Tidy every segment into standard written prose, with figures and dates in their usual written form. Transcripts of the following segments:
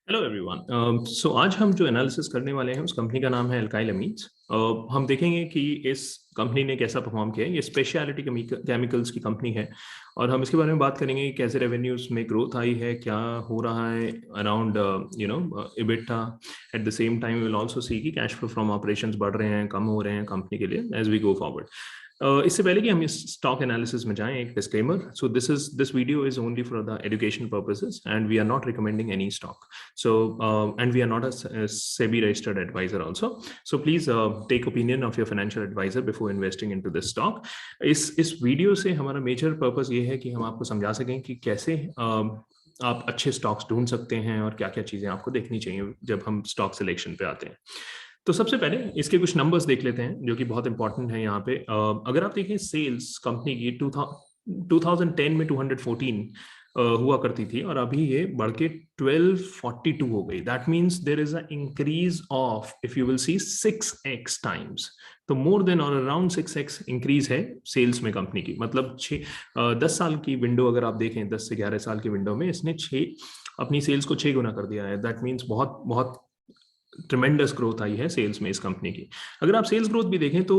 Hello everyone. सो आज हम जो एनालिसिस करने वाले हैं उस कंपनी का नाम है अल्काइल अमीन्स। हम देखेंगे कि इस कंपनी ने कैसा परफॉर्म किया है। ये स्पेशलिटी केमिकल्स की कंपनी है और हम इसके बारे में बात करेंगे कि कैसे रेवेन्यूज में ग्रोथ आई है, क्या हो रहा है around EBITDA. Eight the same time will also सी कि कैश फ्लो फ्रॉम ऑपरेशंस बढ़ रहे हैं, कम हो रहे हैं कंपनी के लिए एज वी गो फॉरवर्ड। इससे पहले कि हम इस स्टॉक एनालिसिस में जाएं, एक disclaimer. So this video is only for the education purposes and we are not recommending any stock. So, and we are not a SEBI registered advisor also. So please take opinion of your financial advisor before investing into this stock. इस video से हमारा major purpose ये है कि हम आपको समझा सकें कि कैसे आप अच्छे स्टॉक्स ढूंढ सकते हैं और क्या क्या चीजें आपको देखनी चाहिए जब हम स्टॉक सिलेक्शन पे आते हैं। तो सबसे पहले इसके कुछ नंबर्स देख लेते हैं जो कि बहुत इंपॉर्टेंट है यहाँ पे। अगर आप देखें सेल्स कंपनी की 2010 में 214 हुआ करती थी और अभी ये बढ़ के 1242 हो गई। That means there is a increase of, if you will see, 6x times. तो मोर देन और अराउंड 6x इंक्रीज है सेल्स में कंपनी की। मतलब 10 साल की विंडो अगर आप देखें, 10 से 11 साल की विंडो में इसने अपनी सेल्स को 6 गुना कर दिया है। दैट मीन्स बहुत बहुत ट्रिमेंडस ग्रोथ आई है सेल्स में इस कंपनी की। अगर आप सेल्स ग्रोथ भी देखें तो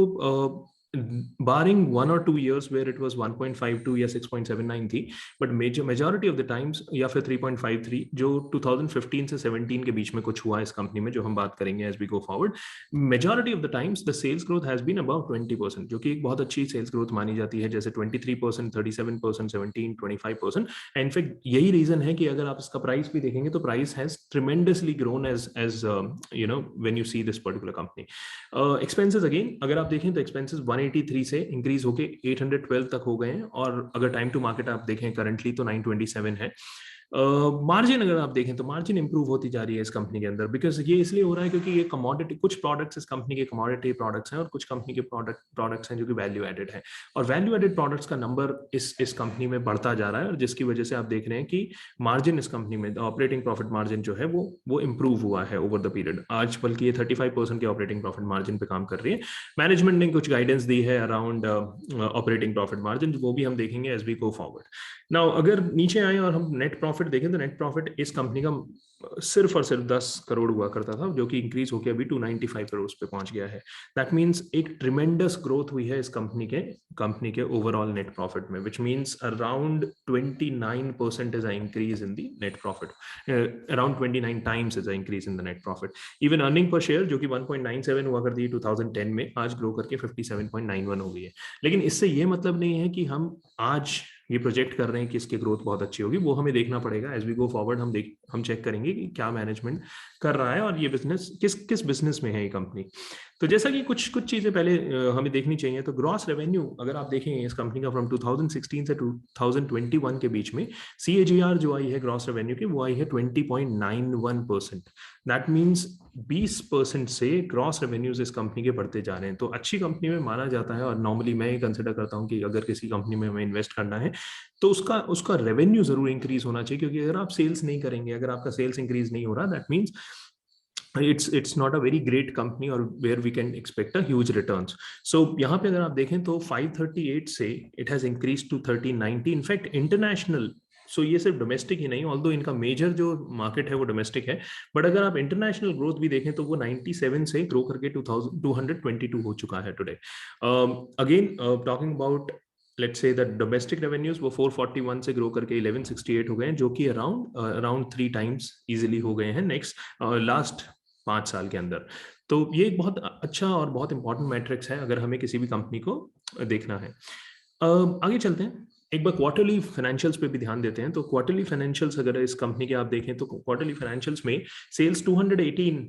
barring 1 or 2 years where it was 1.52 या 6.79 थी, but majority of the times या फिर 3.53 जो 2015 से 17 के बीच में कुछ हुआ इस कंपनी में, जो हम बात करेंगे as we go forward, majority of the times the sales growth has been about 20%, जो कि एक बहुत अच्छी सेल्स ग्रोथ मानी जाती है। जैसे 23%, 37%, 17, 25%। इनफैक्ट यही रीजन है कि अगर आप इसका प्राइस भी देखेंगे तो price has tremendously grown as when you see this particular company. Expenses again अगर आप देखें तो एक्सपेंसेस 183 से इंक्रीज होके 812 तक हो गए हैं और अगर टाइम टू मार्केट आप देखें करंटली तो 927 है। मार्जिन अगर आप देखें तो मार्जिन इंप्रूव होती जा रही है इस कंपनी के अंदर, बिकॉज ये इसलिए हो रहा है क्योंकि ये कमोडिटी, कुछ प्रोडक्ट्स इस कंपनी के कमोडिटी प्रोडक्ट्स हैं और कुछ कंपनी के प्रोडक्ट्स हैं जो कि वैल्यू एडेड है। और वैल्यू एडेड प्रोडक्ट्स का नंबर इस कंपनी में बढ़ता जा रहा है और जिसकी वजह से आप देख रहे हैं कि मार्जिन इस कंपनी में, ऑपरेटिंग प्रॉफिट मार्जिन जो है वो इंप्रूव हुआ है ओवर द पीरियड। आज बल्कि ये 35% के ऑपरेटिंग प्रॉफिट मार्जिन पे काम कर रही है। मैनेजमेंट ने कुछ गाइडेंस दी है अराउंड ऑपरेटिंग प्रॉफिट मार्जिन, वो भी हम देखेंगे as we go forward. Now अगर नीचे आए और हम नेट प्रॉफिट देखें तो नेट प्रॉफिट इस कंपनी का सिर्फ और सिर्फ 10 करोड़ हुआ करता था, जो कि इंक्रीज होकर अभी 295 करोड़ पे पहुंच गया है। दैट मींस एक ट्रिमेंडस ग्रोथ हुई है इस कंपनी के ओवरऑल नेट प्रॉफिट में, which means around 29% is a increase in the net profit, around 29 times is a increase in the net profit. Even earning per share जो कि 1.97 हुआ करती है 2010 में, आज ग्रो करके 57.91 हो गई है। लेकिन इससे ये मतलब नहीं है कि हम आज ये प्रोजेक्ट कर रहे हैं कि इसकी ग्रोथ बहुत अच्छी होगी। वो हमें देखना पड़ेगा एज वी गो फॉरवर्ड। हम चेक करेंगे कि क्या मैनेजमेंट कर रहा है और ये बिजनेस किस बिजनेस में है ये कंपनी। तो जैसा कि कुछ चीजें पहले हमें देखनी चाहिए, तो ग्रॉस रेवेन्यू अगर आप देखें इस कंपनी का फ्रॉम 2016 से 2021 के बीच में CAGR जो आई है ग्रॉस रेवेन्यू की, वो आई है 20.91%। दैट मीन्स 20% से ग्रॉस रेवेन्यूज इस कंपनी के बढ़ते जा रहे हैं। तो अच्छी कंपनी में माना जाता है और नॉर्मली मैं ये कंसिडर करता हूं कि अगर किसी कंपनी में हमें इन्वेस्ट करना है तो उसका रेवेन्यू जरूर इंक्रीज होना चाहिए, क्योंकि अगर आप सेल्स नहीं करेंगे, अगर आपका सेल्स इंक्रीज नहीं हो रहा, that means it's not a very great company or where we can expect a huge returns. So यहाँ पे अगर आप देखें तो 538 से it has increased to 1390. In fact international, so ये सिर्फ डोमेस्टिक ही नहीं, ऑल्दो इनका मेजर जो मार्केट है वो डोमेस्टिक है, बट अगर आप इंटरनेशनल ग्रोथ भी देखें तो वो 97 से ग्रो करके 2222 हो चुका है today. Again talking about let's say the domestic revenues, वो 441 से ग्रो करके 1168 हो गए हैं, जो कि अराउंड 3 टाइम्स इजिली हो गए हैं नेक्स्ट लास्ट 5 साल के अंदर। तो ये एक बहुत अच्छा और बहुत इंपॉर्टेंट मैट्रिक्स है अगर हमें किसी भी कंपनी को देखना है। आगे चलते हैं, एक बार क्वार्टरली फाइनेंशियल्स पे भी ध्यान देते हैं। तो क्वार्टरली फाइनेंशियल्स अगर इस कंपनी के आप देखें तो क्वार्टरली फाइनेंशियल्स में सेल्स 218,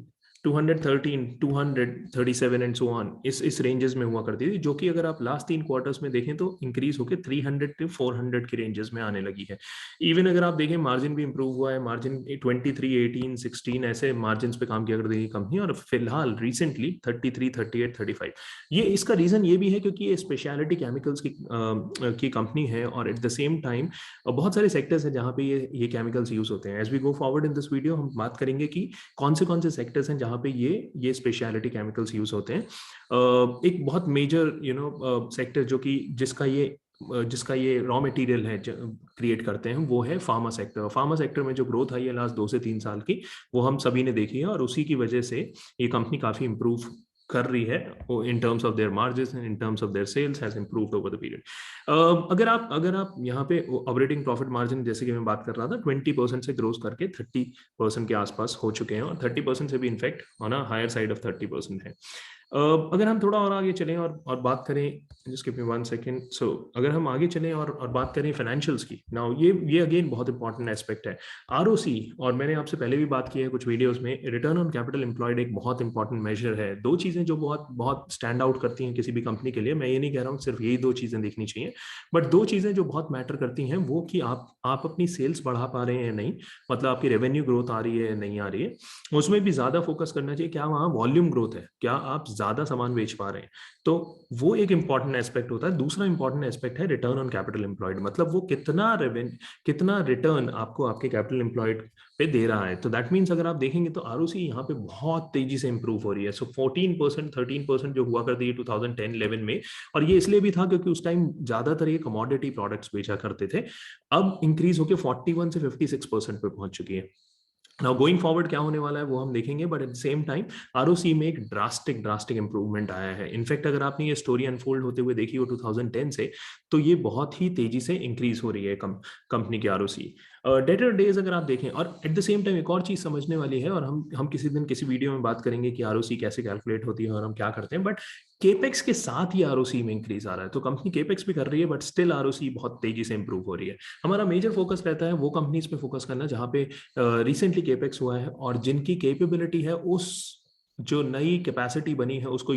213, 237 एंड सो ऑन इस रेंजेस में हुआ करती थी, जो कि अगर आप लास्ट 3 क्वार्टर्स में देखें तो इंक्रीज होकर 300 to 400 के रेंजेस में आने लगी है। इवन अगर आप देखें मार्जिन भी इंप्रूव हुआ है, मार्जिन 23, 18, 16 ऐसे मार्जिन पे काम किया करती है कंपनी, और फिलहाल रिसेंटली 33, 38, 35। ये इसका रीजन ये भी है क्योंकि ये स्पेशलिटी केमिकल्स की कंपनी है और एट द सेम टाइम बहुत सारे सेक्टर्स हैं जहाँ पे ये केमिकल्स यूज होते हैं। As we go forward in this video हम बात करेंगे कि कौन से सेक्टर्स हैं जहाँ पे ये स्पेशलिटी केमिकल्स यूज होते हैं। एक बहुत मेजर सेक्टर जो कि जिसका ये जिसका ये रॉ मटेरियल है क्रिएट करते हैं, वो है फार्मा सेक्टर। फार्मा सेक्टर में जो ग्रोथ आई है लास्ट 2 से 3 साल की, वो हम सभी ने देखी है, और उसी की वजह से ये कंपनी काफी इंप्रूव कर रही है in terms of their margins and in terms of their sales has improved over the period. अगर आप यहाँ पे ऑपरेटिंग प्रॉफिट मार्जिन, जैसे कि मैं बात कर रहा था, 20% से ग्रोथ करके 30% के आसपास हो चुके हैं, और 30% से भी in fact on a higher side of 30% है। अगर हम थोड़ा और आगे चलें और बात करें, जस्ट गिव मी 1 सेकेंड। सो अगर हम आगे चलें और बात करें फाइनेंशियल्स की, नाउ ये अगेन बहुत इंपॉर्टेंट एस्पेक्ट है, आरओसी। और मैंने आपसे पहले भी बात की है कुछ वीडियोस में, रिटर्न ऑन कैपिटल एम्प्लॉयड एक बहुत इंपॉर्टेंट मेजर है। दो चीजें जो बहुत बहुत स्टैंड आउट करती हैं किसी भी कंपनी के लिए, मैं ये नहीं कह रहा हूँ सिर्फ यही दो चीजें देखनी चाहिए, बट दो चीजें जो बहुत मैटर करती हैं, वो कि आप अपनी सेल्स बढ़ा पा रहे हैं या नहीं, मतलब आपकी रेवेन्यू ग्रोथ आ रही है या नहीं आ रही है, उसमें भी ज्यादा फोकस करना चाहिए। क्या वहां वॉल्यूम ग्रोथ है, क्या आप ज्यादा सामान बेच पा रहे हैं, तो वो एक इंपॉर्टेंट एस्पेक्ट होता है। दूसरा इंपॉर्टेंट एस्पेक्ट है रिटर्न ऑन कैपिटल एम्प्लॉयड, मतलब वो कितना रिटर्न आपको आपके कैपिटल एम्प्लॉयड पे दे रहा है। तो दैट मीन्स अगर आप देखेंगे तो आरओसी यहाँ पे बहुत तेजी से इंप्रूव हो रही है। सो 14%, 13% जो हुआ करती है 2010-11 में, और ये इसलिए भी था क्योंकि उस टाइम ज्यादातर ये कमोडिटी प्रोडक्ट्स बेचा करते थे, अब इंक्रीज होकर 41 से 56% पे पहुंच चुकी है। नाउ गोइंग फॉरवर्ड क्या होने वाला है वो हम देखेंगे, but at the same time ROC में एक ड्रास्टिक इंप्रूवमेंट आया है। इनफैक्ट अगर आपने ये स्टोरी अनफोल्ड होते हुए देखी हो 2010 से, तो ये बहुत ही तेजी से इंक्रीज हो रही है कंपनी की आरओसी। डेटर डेज अगर आप देखें, और एट द सेम टाइम एक और चीज समझने वाली है, और हम किसी दिन किसी वीडियो में बात करेंगे कि आरओसी कैसे कैलकुलेट होती है और हम क्या करते हैं, बट केपेक्स के साथ ही आरओसी में इंक्रीज आ रहा है। तो कंपनी केपेक्स भी कर रही है, बट स्टिल आरओसी बहुत तेजी से इंप्रूव हो रही है। हमारा मेजर फोकस रहता है वो कंपनीज पे फोकस करना जहां पे रिसेंटली केपेक्स हुआ है, और जिनकी कैपेबिलिटी है उस जो नई कैपेसिटी बनी है उसको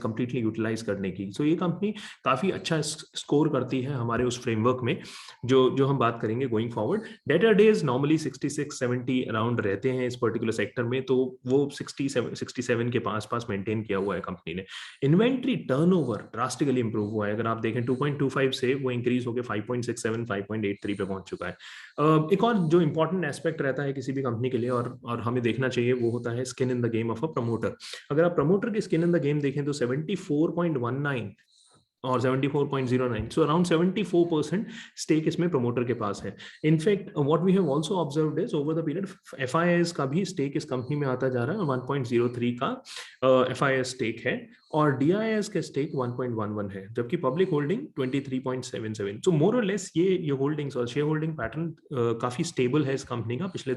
कंप्लीटली यूटिलाइज करने की। सो ये कंपनी काफी अच्छा स्कोर करती है हमारे उस फ्रेमवर्क में, जो जो हम बात करेंगे going forward. Debtor days normally 66-70 around रहते हैं इस पर्टिकुलर सेक्टर में, तो वो 67 के पास मेंटेन किया हुआ है कंपनी ने। इन्वेंट्री टर्नओवर ड्रास्टिकली इंप्रूव हुआ है। अगर आप देखें 2.25 से वो इंक्रीज होकर 5.67, 5.83 पे पहुंच चुका है। एक और जो इंपॉर्टेंट एस्पेक्ट रहता है किसी भी कंपनी के लिए, और हमें देखना चाहिए, वो होता है skin in the game of a promoter. अगर आप प्रमोटर की स्किन इन द गेम देखें तो 74.19 और 74.09, सो अराउंड 74% स्टेक इसमें प्रमोटर के पास है। In fact what we have also observed is over the period FIs का भी स्टेक इस कंपनी में आता जा रहा है, 1.03 का एफआईएस स्टेक है, और डीआईएस का स्टेक 1.11 है, जबकि पब्लिक होल्डिंग 23.77। सो मोर और लेस ये होल्डिंग्स और शेयर होल्डिंग पैटर्न काफी स्टेबल है इस कंपनी का। पिछले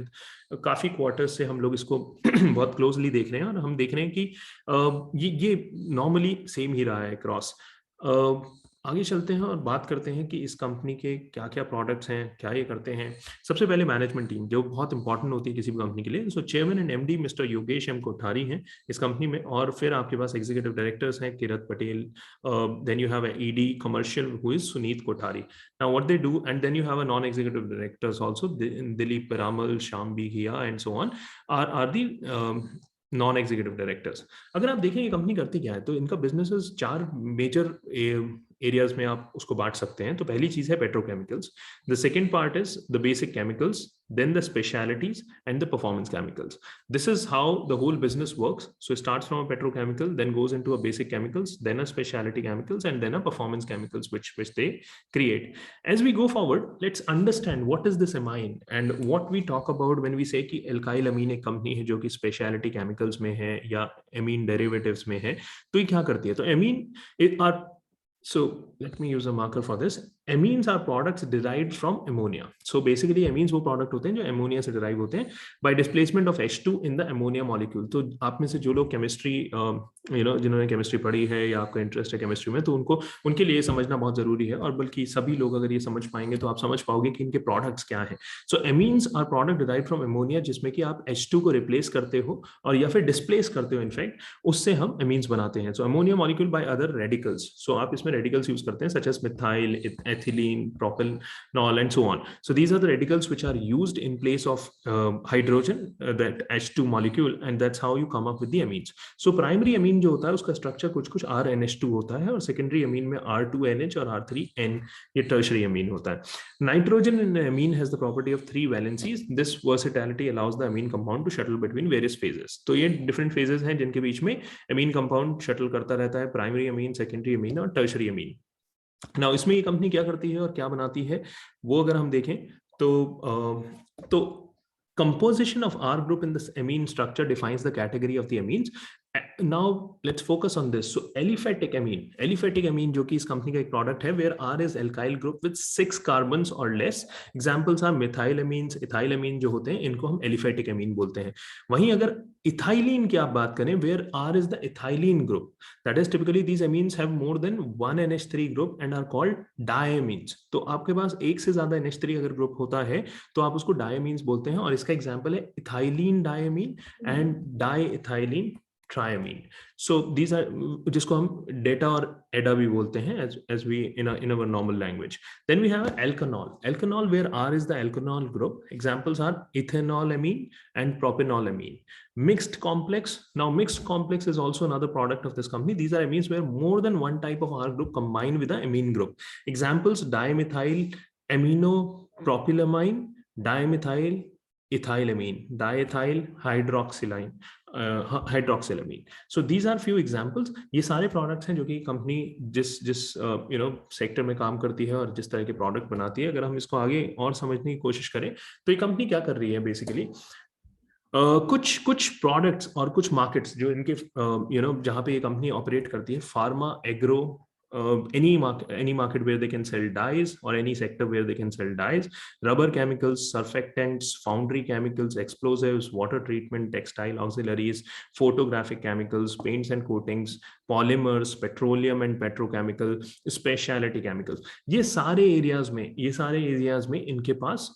काफी क्वार्टर्स से हम लोग इसको बहुत क्लोजली देख रहे हैं, और हम देख रहे हैं कि ये नॉर्मली सेम ही रहा है क्रॉस। आगे चलते हैं और बात करते हैं कि इस कंपनी के क्या क्या प्रोडक्ट्स हैं, क्या ये करते हैं। सबसे पहले मैनेजमेंट टीम जो बहुत इंपॉर्टेंट होती है किसी भी कंपनी के लिए। So chairman and MD mister Yogesh M Kothari हैं इस कंपनी में, और फिर आपके पास एग्जीक्यूटिव डायरेक्टर्स हैं Kirat Patel, then you have ED commercial who is Sunit Kothari. Now what they do, and then you have a non executive directors also, Dilip Piramal, Shyam Bighia and so on are the non executive directors. अगर आप देखें ये company करती क्या है, तो इनका बिजनेसेस 4 मेजर एरियाज में आप उसको बांट सकते हैं। तो पहली चीज है petrochemicals, the second part is the basic chemicals, then the specialities and the performance chemicals. This is how the whole business works. So it starts from a petrochemical, then goes into a basic chemicals, then a specialty chemicals, and then a performance chemicals which they create. As we go forward, let's understand what is this amine and what we talk about when we say कि alkyl amine एक company है जो कि specialty chemicals में है या amine derivatives में है। तो ये क्या करती है? तो amine are, so let me use a marker for this. Amines are products derived from ammonia. So basically amines वो product होते हैं जो ammonia से derive होते हैं by displacement of H2 in the ammonia molecule. तो आप में से जो लोग chemistry जिन्होंने chemistry पढ़ी है या आपका interest है chemistry में, तो उनके लिए समझना बहुत जरूरी है, और बल्कि सभी लोग अगर ये समझ पाएंगे तो आप समझ पाओगे कि इनके products क्या हैं। So amines are product derived from ammonia जिसमें कि आप H2 को replace करते हो और या फिर displace करते हो, इनफैक्ट उससे हम amines बनाते हैं। So ammonia molecule by other radicals. So आप इसमें radicals use करते हैं such as methyl, ethylene, propanol and so on. So these are the radicals which are used in place of hydrogen, that H2 molecule, and that's how you come up with the amines. So primary amine जो होता है उसका structure कुछ RNH2 होता है, और secondary amine में R2NH और R3N ये tertiary amine होता है। Nitrogen in amine has the property of 3 valencies. This versatility allows the amine compound to shuttle between various phases. तो ये different phases हैं जिनके बीच में amine compound shuttle करता रहता है, primary amine, secondary amine और tertiary amine। नाउ इसमें ये कंपनी क्या करती है और क्या बनाती है वो अगर हम देखें तो composition of R group in this amine structure defines the category of the amines. Now let's focus on this. So aliphatic amine जो कि इस कंपनी का एक प्रोडक्ट है, where R is alkyl group with 6 carbons or less. Examples are methylamines, ethylamine जो होते हैं इनको हम aliphatic amine बोलते हैं. वहीं अगर इथाइलिन की आप बात करें, where R is the ethylene group, that is typically these amines have more than one NH3 group and are called diamines. तो आपके पास एक से ज्यादा NH3 अगर ग्रुप होता है तो आप उसको डायमीन्स बोलते हैं, और इसका एग्जांपल है ethylene diamine and diethylene triamine. So these are, जिसको हम डेटा और एडा भी बोलते हैं as we in our normal language. Then we have alkanol where R is the alkanol group. Examples are ethanolamine and propanolamine. Mixed complex. Now mixed complex is also another product of this company. These are amines where more than one type of R group combined with the amine group. Examples: dimethyl aminopropylamine, dimethyl ethylamine, diethyl hydroxylamine. So these are few examples. ये सारे products हैं जो कि company जिस sector में काम करती है और जिस तरह के प्रोडक्ट बनाती है. अगर हम इसको आगे और समझने की कोशिश करें तो ये कंपनी क्या कर रही है बेसिकली, कुछ प्रोडक्ट्स और कुछ मार्केट्स जो इनके जहां पे ये कंपनी ऑपरेट करती है, pharma, agro, any market where they can sell dyes, or any sector where they can sell dyes, rubber chemicals, surfactants, foundry chemicals, explosives, water treatment, textile auxiliaries, photographic chemicals, paints and coatings, polymers, petroleum and petrochemical, specialty chemicals. ये सारे areas में इनके पास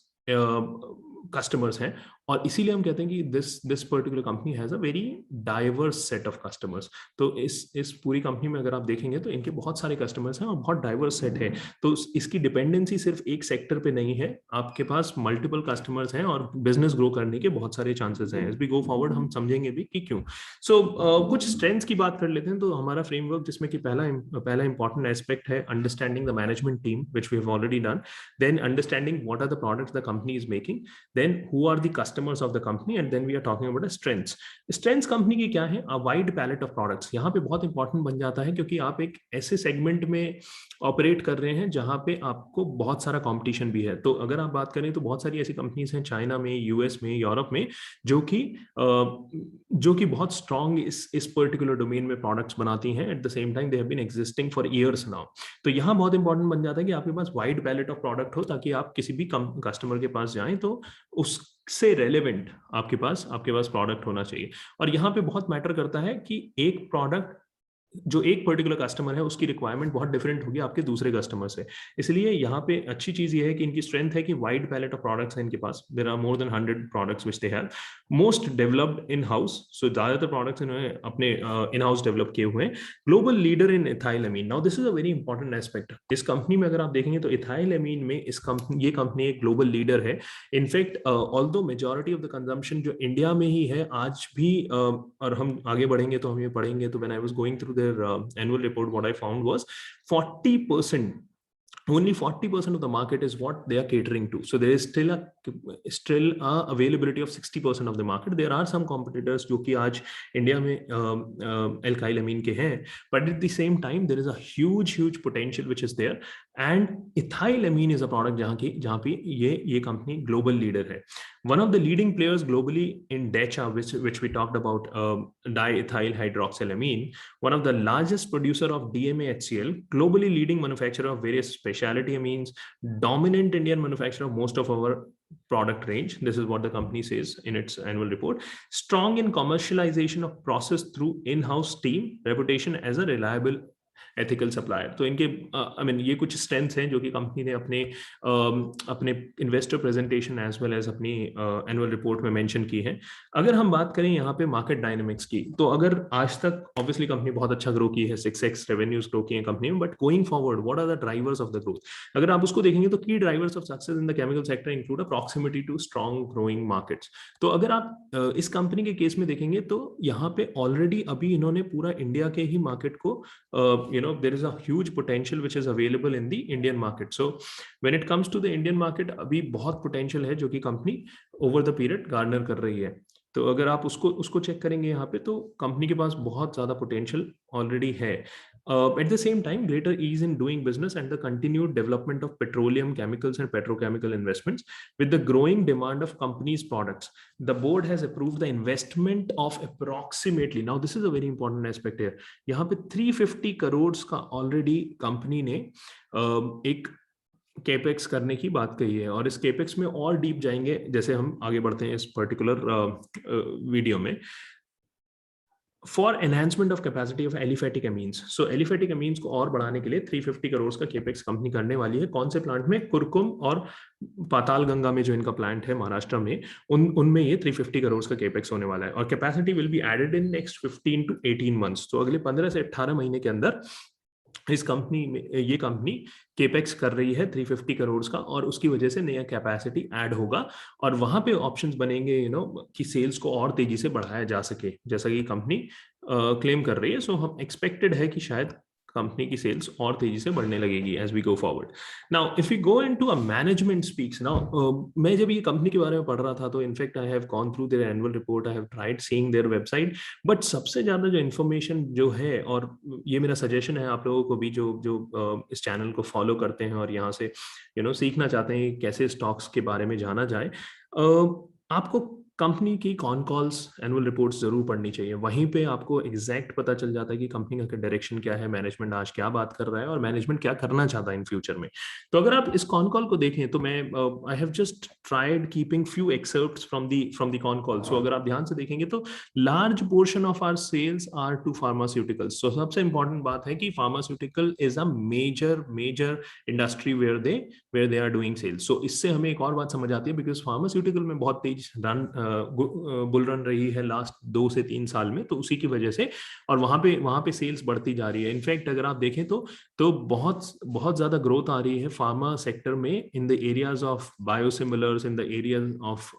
customers हैं, और इसीलिए हम कहते हैं कि this particular company has a very diverse set of customers. तो इस पूरी कंपनी में अगर आप देखेंगे तो इनके बहुत सारे कस्टमर्स हैं और बहुत डाइवर्स सेट है. तो इसकी डिपेंडेंसी सिर्फ एक सेक्टर पे नहीं है, आपके पास मल्टीपल कस्टमर्स हैं और बिजनेस ग्रो करने के बहुत सारे चांसेस हैं. एज वी गो फॉरवर्ड हम समझेंगे भी कि क्यों. सो कुछ स्ट्रेंथ्स की बात कर लेते हैं. तो हमारा फ्रेमवर्क, जिसमें कि पहला इंपॉर्टेंट एस्पेक्ट है understanding the management team, which we have already done. Then understanding what are the products the company is making. Then who are the customers of the company, and then we are talking about strengths. Strengths company की क्या है? A wide palette of products. यहाँ पे बहुत important बन जाता है क्योंकि आप एक ऐसे सेगमेंट में ऑपरेट कर रहे हैं जहां पे आपको बहुत सारा कंपटीशन भी है. तो अगर आप बात करें तो बहुत सारी ऐसी कंपनीज हैं चाइना में, यूएस में, यूरोप में, जो कि बहुत स्ट्रांग इस पर्टिकुलर डोमेन में प्रोडक्ट्स बनाती हैं. At the same time they have been existing for years now. तो यहाँ बहुत इंपॉर्टेंट बन जाता है कि आपके पास वाइड पैलेट ऑफ प्रोडक्ट हो, ताकि आप किसी भी कस्टमर के पास जाएं तो उससे रेलेवेंट आपके पास प्रोडक्ट होना चाहिए. और यहाँ पे बहुत मैटर करता है कि एक प्रोडक्ट जो एक पर्टिकुलर कस्टमर है उसकी रिक्वायरमेंट बहुत डिफरेंट होगी आपके दूसरे कस्टमर से. इसलिए यहाँ पे अच्छी चीज ये है कि इनकी स्ट्रेंथ है कि वाइड पैलेट ऑफ प्रोडक्ट्स है इनके पास. There are more than 100 products which they have, most developed in house. So ज्यादातर प्रोडक्ट्स इन्होंने अपने इन हाउस डेवलप किए हुए हैं. Global leader in ethylamine. Now this is a very important aspect. इस कंपनी में अगर आप देखेंगे तो इथाइलमीन में ये कंपनी एक ग्लोबल लीडर है. In fact although majority of the consumption जो इंडिया में ही है आज भी, और हम आगे बढ़ेंगे तो हम ये पढ़ेंगे, तो when I was going through annual report, what I found was 40%, only 40% of the market is what they are catering to. So there is still a availability of 60% of the market. There are some competitors जो कि आज India में alkylamine के हैं, but at the same time there is a huge potential which is there. And ethylamine is a product जहाँ पे ये company global leader है. One of the leading players globally in DECHA, which we talked about, diethyl hydroxylamine, one of the largest producer of DMA HCl, globally leading manufacturer of various specialty amines, dominant Indian manufacturer of most of our product range. This is what the company says in its annual report. Strong in commercialization of process through in-house team, reputation as a reliable ethical supplier. तो इनके ये कुछ strengths हैं जो कि company ने अपने investor presentation as well as अपनी एनुअल रिपोर्ट में मेंशन की है. अगर हम बात करें यहाँ पे मार्केट डायनेमिक्स की, तो अगर आज तक ऑब्वियसली कंपनी बहुत अच्छा ग्रो की है, 6x रेवेन्यूज ग्रो की है कंपनी में, but going forward what are the drivers of the growth? अगर आप उसको देखेंगे तो key drivers of success in the chemical sector include a proximity to strong growing markets. तो अगर आप इस कंपनी के केस में देखेंगे तो यहाँ पे ऑलरेडी अभी इन्होंने पूरा इंडिया के ही मार्केट को there is a huge potential which is available in the Indian market. So when it comes to the Indian market, अभी बहुत potential है जो कि company over the period garner कर रही है. तो अगर आप उसको चेक करेंगे यहाँ पे, तो कंपनी के पास बहुत ज्यादा पोटेंशियल ऑलरेडी है. At the same time, greater ease in doing business and the continued development of petroleum, chemicals, and petrochemical investments with the growing demand of companies' products. The board has approved the investment of approximately, now this is a very important aspect here, यहाँ पे 350 करोड़ का already company ने एक capex करने की बात कही है, और इस केपेक्स में और डीप जाएंगे जैसे हम आगे बढ़ते हैं इस पर्टिकुलर वीडियो में। For enhancement of capacity of aliphatic amines, so aliphatic amines को और बढ़ाने के लिए 350 करोड़ का केपेक्स कंपनी करने वाली है। कौन से प्लांट में? कुरकुम और पाताल गंगा में जो इनका प्लांट है महाराष्ट्र में, उनमें ये 350 करोड़ का केपेक्स होने वाला है, और capacity will be added in next 15 to 18 months. तो अगले 15 से 18 महीने के अंदर इस कंपनी में, ये कंपनी केपेक्स कर रही है 350 करोड़ का, और उसकी वजह से नया कैपेसिटी ऐड होगा, और वहां पे ऑप्शंस बनेंगे कि सेल्स को और तेजी से बढ़ाया जा सके, जैसा कि कंपनी क्लेम कर रही है। सो हम एक्सपेक्टेड है कि शायद कंपनी की सेल्स और तेजी से बढ़ने लगेगी as we go forward. Now if you go into a management speaks, now मैं जब ये कंपनी के बारे में पढ़ रहा था तो in fact I have gone through their annual report, I have tried seeing their website, but सबसे ज्यादा जो इन्फॉर्मेशन जो है, और ये मेरा सजेशन है आप लोगों को भी जो जो इस चैनल को फॉलो करते हैं और यहाँ से सीखना चाहते हैं कैसे स्टॉक्स के बारे में जाना जाए, आपको कंपनी की कॉन कॉल्स, एनुअल रिपोर्ट्स जरूर पढ़नी चाहिए। वहीं पे आपको एग्जैक्ट पता चल जाता है कि कंपनी का डायरेक्शन क्या है, मैनेजमेंट आज क्या बात कर रहा है, और मैनेजमेंट क्या करना चाहता है इन फ्यूचर में। तो अगर आप इस कॉन कॉल को देखें तो मैं I have just tried keeping few excerpts from the con call. So अगर आप ध्यान से देखेंगे तो large portion of our sales are to pharmaceuticals. So सबसे इंपॉर्टेंट बात है कि pharmaceutical is a major industry where they are doing sales. So इससे हमें एक और बात समझ आती है, बिकॉज फार्मास्यूटिकल में बहुत तेज बुल रन रही है लास्ट 2 से 3 साल में, तो उसी की वजह से, और वहां पे सेल्स बढ़ती जा रही है। इनफैक्ट अगर आप देखें तो बहुत ज्यादा ग्रोथ आ रही है फार्मा सेक्टर में in the areas of biosimilars, in the area of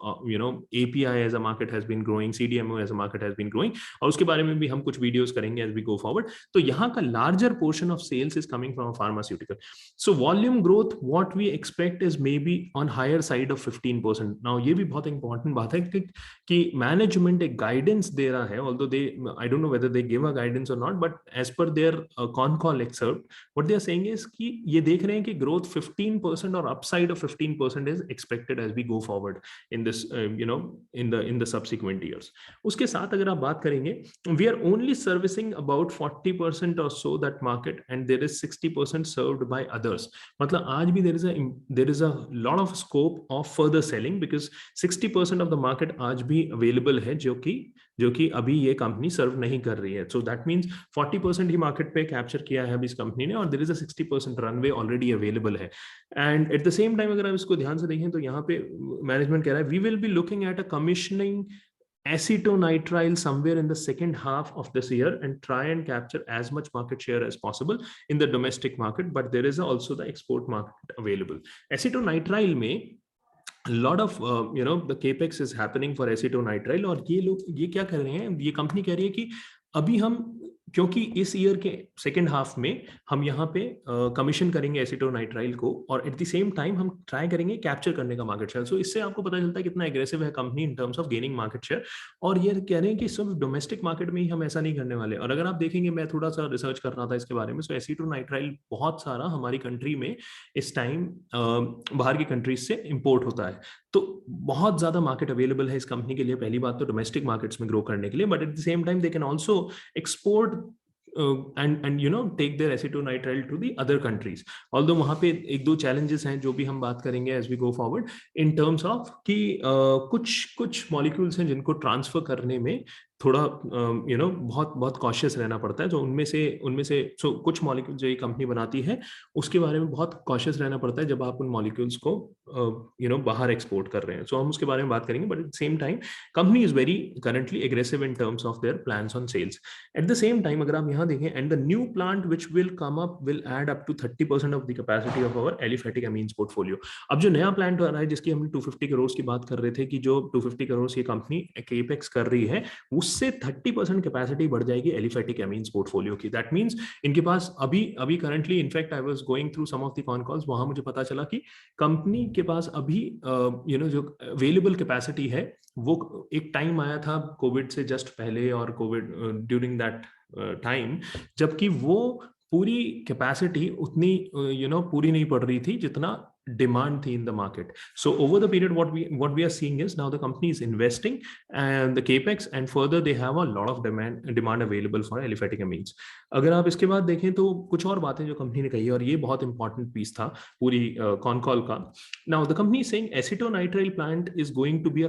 API as a market has been growing, CDMO as a market has been growing, और उसके बारे में भी हम कुछ वीडियोस करेंगे एज वी गो फॉरवर्ड। तो यहाँ का larger portion of sales is coming from pharmaceutical. So volume growth what we expect is maybe on higher side of 15%। Now ये भी बहुत इंपॉर्टेंट बात है कि मैनेजमेंट एक गाइडेंस दे रहा है, although they, I don't know whether they give a guidance और not, but as per their con call excerpt what they are saying is कि ये देख रहे हैं कि ग्रोथ 15% और upside of 15% is expected as we go forward in this in the subsequent years. उसके साथ अगर आप बात करेंगे, we are only servicing about 40% और so that market, and there is 60% served by others. मतलब आज भी there is a lot of scope of further selling, because 60% of the market आज भी अवेलेबल है जो कि अभी ये कंपनी सर्व नहीं कर रही है। सो दैट मींस 40% ही मार्केट पे कैप्चर किया है अभी इस कंपनी ने, और there is a 60% runway already available है। And at the same time अगर आप इसको ध्यान से देखें तो यहाँ पे मैनेजमेंट कह रहा है we will be looking at a commissioning acetonitrile somewhere in the second half of this year and try and capture as much market share as possible in the domestic market, but there is also the export market available. Acetonitrile में lot of the capex is happening for acetonitrile, और ये लोग ये क्या कर रहे हैं, ये कंपनी कह रही है कि अभी हम, क्योंकि इस ईयर के सेकेंड हाफ में हम यहाँ पे कमीशन करेंगे एसिटोनाइट्राइल को, और एट द सेम टाइम हम ट्राई करेंगे कैप्चर करने का मार्केट शेयर। सो इससे आपको पता चलता है कितना एग्रेसिव है company in terms of gaining market share, और ये कह रहे हैं कि सिर्फ डोमेस्टिक मार्केट में ही हम ऐसा नहीं करने वाले। और अगर आप देखेंगे, मैं थोड़ा सा रिसर्च कर रहा था इसके बारे में, सो एसिटोनाइट्राइल बहुत सारा हमारी कंट्री में इस टाइम बाहर की कंट्रीज से इंपोर्ट होता है, तो बहुत ज्यादा मार्केट अवेलेबल है इस कंपनी के लिए। पहली बात तो डोमेस्टिक मार्केट्स में ग्रो करने के लिए, but at the same time they can also export and take their acetonitrile to the other countries. Although वहाँ पे एक दो challenges हैं जो भी हम बात करेंगे as we go forward in terms of कि कुछ molecules हैं जिनको transfer करने में थोड़ा बहुत कॉशियस रहना पड़ता है। जो उनमें से कुछ मॉलिक्यूल जो ये कंपनी बनाती है उसके बारे में बहुत कॉशियस रहना पड़ता है जब आप उन मॉलिक्यूल्स को बाहर एक्सपोर्ट कर रहे हैं। सो हम उसके बारे में बात करेंगे, but at the same time company is very currently aggressive in terms of their plans on sales. At the same time अगर आप यहाँ देखें, and the new plant which will come up will add up to 30% of the capacity of our aliphatic amines portfolio. अब जो नया plant आ रहा है जिसकी हम 250 करोड़ की बात कर रहे थे कि जो 250 करोड़ की कंपनी केपेक्स कर रही है, उससे 30% कैपेसिटी बढ़ जाएगी एलिफेटिक अमीन्स पोर्टफोलियो की। दैट मींस इनके पास अभी currently, in fact I was going through some of the con calls, वहां मुझे पता चला कि कंपनी के पास अभी जो अवेलेबल कैपेसिटी है, वो एक टाइम आया था कोविड से जस्ट पहले और कोविड ड्यूरिंग दैट टाइम, जबकि वो पूरी कैपेसिटी उतनी पूरी नहीं पड़ रही थी जितना demand थी in the market. So over the period, what we are seeing is now the company is investing and the capex, and further they have a lot of demand available for aliphatic amines. अगर आप इसके बाद देखें तो कुछ और बातें जो कंपनी ने कही, और ये बहुत इंपॉर्टेंट पीस था पूरी कॉन कॉल का. Now the company is saying acetonitrile plant is going to be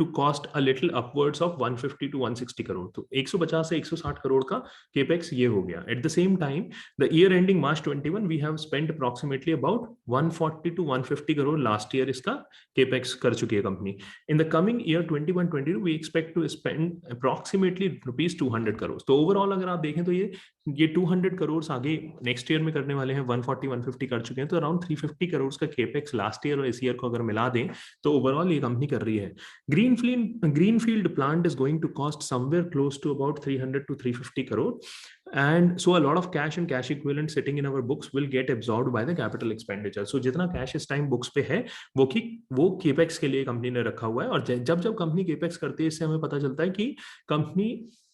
to cost a little upwards of 150 to 160 crore. तो 150 से 160 करोड़ का capex ये हो गया. At the same time, the year ending March 21, we have spent approximately about 140 to 150 crore last year इसका capex कर चुकी है company. In the coming year 21-22 we expect to spend approximately rupees 200 crore. तो ओवरऑल अगर आप देखें तो ये 200 करोड़ आगे नेक्स्ट ईयर में करने वाले हैं. 140-150 कर चुके हैं, तो अराउंड 350 करोड़ का केपेक्स लास्ट ईयर और इस ईयर को अगर मिला दें तो ओवरऑल ये कंपनी कर रही है. Greenfield plant is going to cost somewhere close to about 300 to 350 crore, and so a lot of cash and cash equivalent sitting in our books will get absorbed by the capital expenditure. So जितना cash इस time books पे है वो capex के लिए company ने रखा हुआ है. और जब कंपनी केपेक्स करती है, इससे हमें पता चलता है कि कंपनी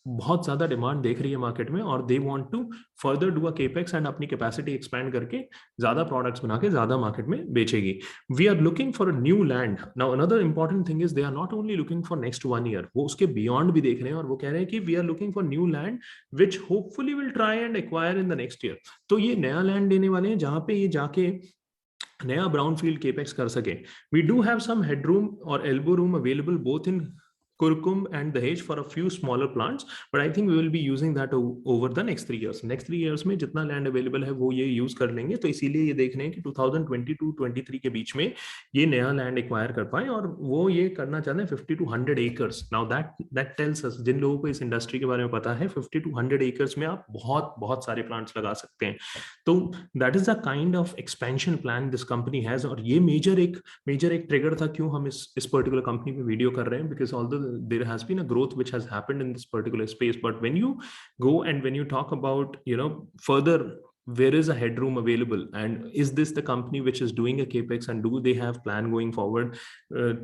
बहुत ज्यादा डिमांड देख रही है मार्केट में, और they want to further do a capex and अपनी कैपेसिटी एक्सपैंड करके ज्यादा प्रोडक्ट्स बना के ज्यादा मार्केट में बेचेगी. We are looking for a new land. Now another important thing is they are not only looking for next 1 year, वो उसके बियॉन्ड भी देख रहे हैं, और वो कह रहे हैं कि we are looking for new land which hopefully will try and acquire in the next year. तो ये नया लैंड देने वाले हैं जहां पे ये जाके नया ब्राउनफील्ड केपेक्स कर सके. We do have some headroom और elbow room available both in Kurkum and Dahej for a few smaller plants, but I think we will be using that over the next 3 years. Next 3 years में जितना land available है वो ये use कर लेंगे. तो इसीलिए ये देख रहे हैं कि 2022-23 के बीच में ये नया लैंड एक्वायर कर पाए, और वो ये करना चाहते हैं 50 to 100 acres. Now that tells us, जिन लोगों को इस इंडस्ट्री के बारे में पता है, 50 to 100 acres में आप बहुत सारे प्लांट्स लगा सकते हैं. तो that is the kind of expansion plan this company has. और ये मेजर एक ट्रिगर था क्यों हम इस पर्टिकुलर कंपनी पे वीडियो कर रहे हैं, because although there has been a growth which has happened in this particular space. But when you go and when you talk about, further, where is a headroom available, and is this the company which is doing a capex, and do they have plan going forward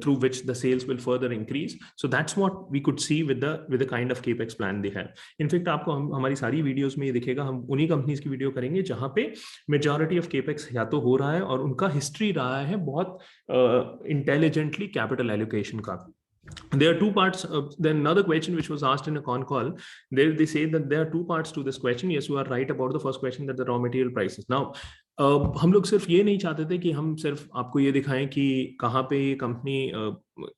through which the sales will further increase? So that's what we could see with the kind of capex plan they have. In fact, आपको हमारी सारी videos में ये दिखेगा, हम उन्हीं companies की video करेंगे जहां पे मेजॉरिटी ऑफ केपेक्स या तो हो रहा है और उनका हिस्ट्री रहा है बहुत इंटेलिजेंटली कैपिटल एलोकेशन का. There are two parts. Then another question which was asked in a con call, they say that there are two parts to this question. Yes, you are right about the first question, that the raw material prices. Now, हम लोग सिर्फ ये नहीं चाहते थे कि हम सिर्फ आपको ये दिखाएं कि कहाँ पे ये कंपनी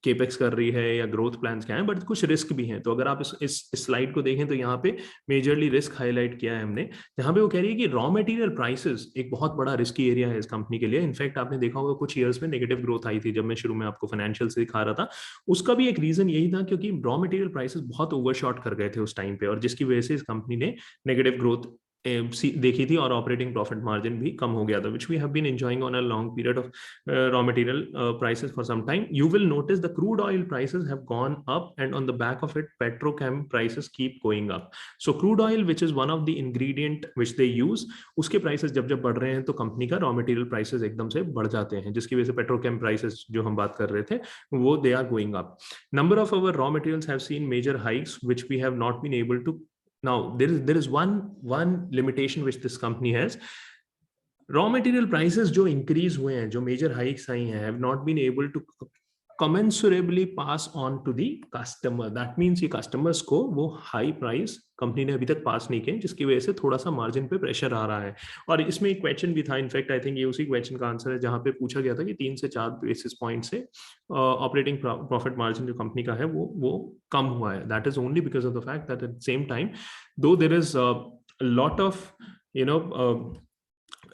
केपेक्स कर रही है या ग्रोथ प्लान्स क्या हैं, बट कुछ रिस्क भी हैं. तो अगर आप इस स्लाइड को देखें तो यहाँ पे मेजरली रिस्क हाईलाइट किया है हमने, जहाँ पे वो कह रही है कि रॉ मटेरियल प्राइसेस एक बहुत बड़ा रिस्की एरिया है इस कंपनी के लिए. इनफैक्ट आपने देखा होगा कुछ ईयर्स में नेगेटिव ग्रोथ आई थी, जब मैं शुरू में आपको फाइनेंशियल से दिखा रहा था. उसका भी एक रीजन यही था क्योंकि रॉ मटेरियल प्राइसेस बहुत ओवरशॉट कर गए थे उस टाइम पे, और जिसकी वजह से इस कंपनी ने नेगेटिव ग्रोथ देखी थी और ऑपरेटिंग प्रॉफिट मार्जिन भी कम हो गया था, which we have been enjoying on a long period of raw material prices for some time. You will notice the crude oil prices have gone up, and on the back of it petrochem prices keep going up. So crude oil, which is one of the ingredient which they use, उसके prices जब बढ़ रहे हैं तो company का raw material prices एकदम से बढ़ जाते हैं, जिसकी वजह से petrochem prices जो हम बात कर रहे थे वो they are going up. Number of our raw materials have seen major hikes which we have not been able to. Now there is one limitation which this company has. Raw material prices जो increase हुए हैं, जो major hikes आई हैं, have not been able to commensurably pass on to the customer. That means ये customers को वो high price company ने अभी तक पास नहीं किए, जिसकी वजह से थोड़ा सा मार्जिन पे प्रेशर आ रहा है. और इसमें एक क्वेश्चन भी था, इनफैक्ट आई थिंक ये उसी क्वेश्चन का आंसर है, जहां पे पूछा गया था कि 3 से 4 बेसिस पॉइंट से ऑपरेटिंग प्रॉफिट मार्जिन जो कंपनी का है वो कम हुआ है. That is only because of the fact that at same time though there is lot of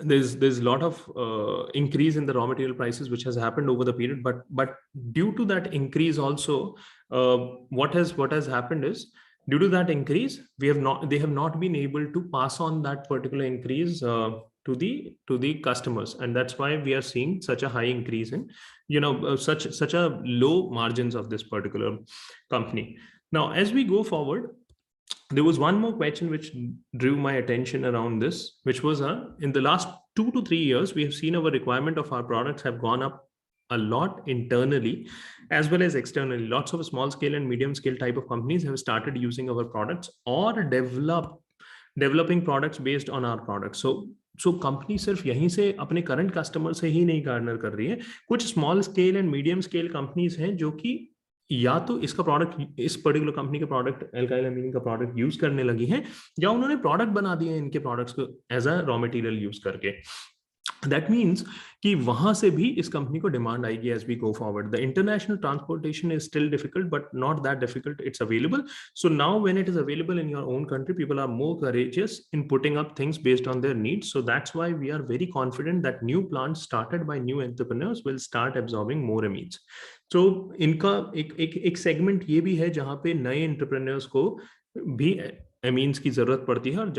there's a lot of increase in the raw material prices which has happened over the period, but due to that increase also, what has happened is, due to that increase they have not been able to pass on that particular increase to the customers, and that's why we are seeing such a high increase in such a low margins of this particular company. Now as we go forward, there was one more question which drew my attention around this, which was in the last 2 to 3 years we have seen our requirement of our products have gone up a lot internally as well as externally. Lots of small scale and medium scale type of companies have started using our products or developing products based on our product. So company सिर्फ यहीं से अपने current customer से ही नहीं Garner कर रही है. कुछ small scale and medium scale companies हैं जो कि या तो इसका प्रोडक्ट, इस पर्टिकुलर कंपनी का प्रोडक्ट, एल्काइल अमीन का प्रोडक्ट यूज करने लगी हैं, या उन्होंने प्रोडक्ट बना दिए इनके प्रोडक्ट्स को as a raw material use करके. दैट मीन्स कि वहां से भी इस कंपनी को डिमांड आएगी as we go forward. The international transportation is still difficult but not that difficult. It's available. So now when it is available in your own country, people are more courageous in putting up things based on their needs. So that's why we are very confident that new plants started by new entrepreneurs will start absorbing more amines. So इनका एक segment ये भी है जहां पे नए entrepreneurs को भी अमीन्स की जरूरत पड़ती है, और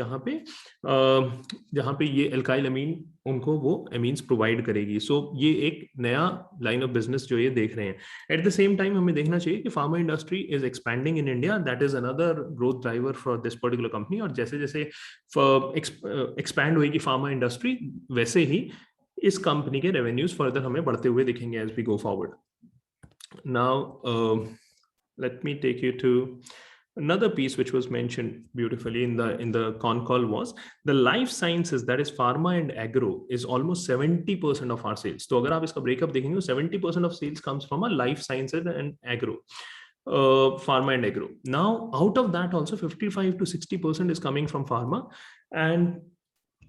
जहां पे ये एल्काइल अमीन उनको वो अमीन्स प्रोवाइड करेगी. सो ये एक नया लाइन ऑफ बिजनेस जो ये देख रहे हैं. एट द सेम टाइम हमें देखना चाहिए कि pharma industry is expanding in India. That is another growth driver for this particular company. और जैसे जैसे एक्सपैंड होगी फार्मा इंडस्ट्री, वैसे ही इस कंपनी के रेवेन्यूज फर्दर हमें बढ़ते हुए दिखेंगे as we go forward. Now let me take you to another piece which was mentioned beautifully in the con call was the life sciences, that is pharma and agro, is almost 70% of our sales. तो अगर आप इसका breakup देखेंगे, 70% of sales comes from a life sciences and agro, pharma and agro. Now out of that also 55 to 60% is coming from pharma, and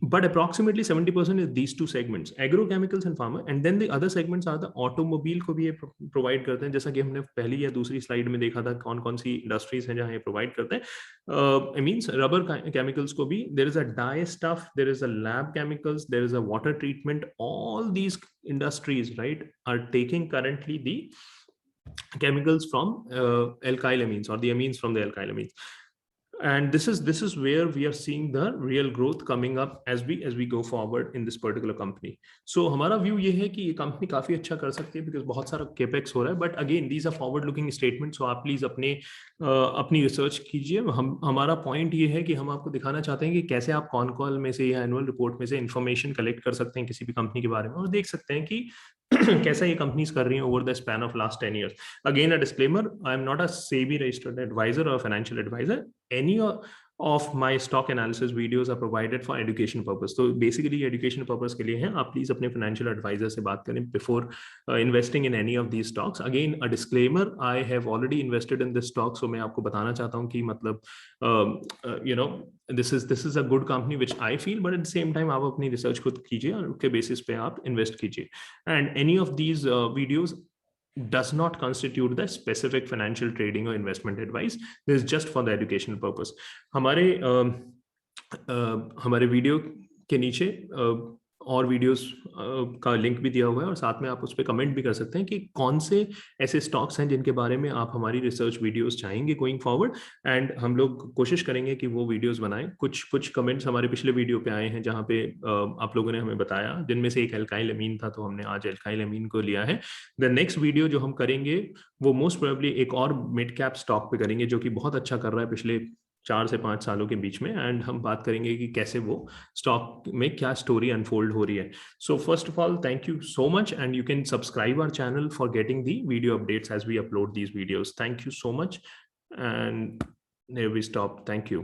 but approximately 70% is these two segments, agrochemicals and pharma. And then the other segments are the automobile को भी ये provide करते हैं, जैसा कि हमने पहली या दूसरी स्लाइड में देखा था कौन कौन सी इंडस्ट्रीज हैं जहां ये प्रोवाइड करते हैं. आई मींस रबर केमिकल्स को भी. There is a dye stuff, there is a lab chemicals, there is a water treatment. All these industries, right, are taking currently the chemicals from alkyl amines, or the amines from the alkyl amines. And this is where we are seeing the real growth coming up as we go forward in this particular company. So हमारा view ये है कि ये company काफी अच्छा कर सकती है बिकॉज बहुत सारा केपेक्स हो रहा है. But again these are forward looking statement, so आप प्लीज अपनी रिसर्च कीजिए. हमारा पॉइंट ये है कि हम आपको दिखाना चाहते हैं कि कैसे आप कॉन कॉल में से या एनुअल रिपोर्ट में से इंफॉर्मेशन कलेक्ट कर सकते हैं किसी भी कंपनी के बारे में, और देख सकते हैं कि कैसा ये कंपनीज कर रही हैं over the span of last 10 years. Again, a disclaimer, I am not a SEBI registered advisor or financial advisor. Any of my stock analysis videos are provided for education purpose. So basically education purpose के लिए हैं. आप please अपने financial advisor से बात करें before investing in any of these stocks. Again, a disclaimer, I have already invested in this stock, so मैं आपको बताना चाहता हूँ कि मतलब you know, this is a good company which I feel, but at the same time आप अपनी research खुद कीजिए और उसके basis पे आप invest कीजिए. And any of these videos does not constitute the specific financial trading or investment advice. This is just for the educational purpose. हमारे वीडियो के नीचे और वीडियोस का लिंक भी दिया हुआ है, और साथ में आप उस पर कमेंट भी कर सकते हैं कि कौन से ऐसे स्टॉक्स हैं जिनके बारे में आप हमारी रिसर्च वीडियोस चाहेंगे गोइंग फॉरवर्ड. एंड हम लोग कोशिश करेंगे कि वो वीडियोस बनाएं. कुछ कमेंट्स हमारे पिछले वीडियो पे आए हैं जहां पे आप लोगों ने हमें बताया, जिनमें से एक एल्काइल अमीन था, तो हमने आज एल्काइल अमीन को लिया है. द नेक्स्ट वीडियो जो हम करेंगे वो मोस्ट प्रोबेबली एक और मिड कैप स्टॉक पे करेंगे जो कि बहुत अच्छा कर रहा है पिछले 4 से 5 सालों के बीच में. एंड हम बात करेंगे कि कैसे वो स्टॉक में क्या स्टोरी अनफोल्ड हो रही है. So first of all thank you so much, and you can subscribe our channel for getting the video updates as we upload these videos. Thank you so much, and there we stop. Thank you.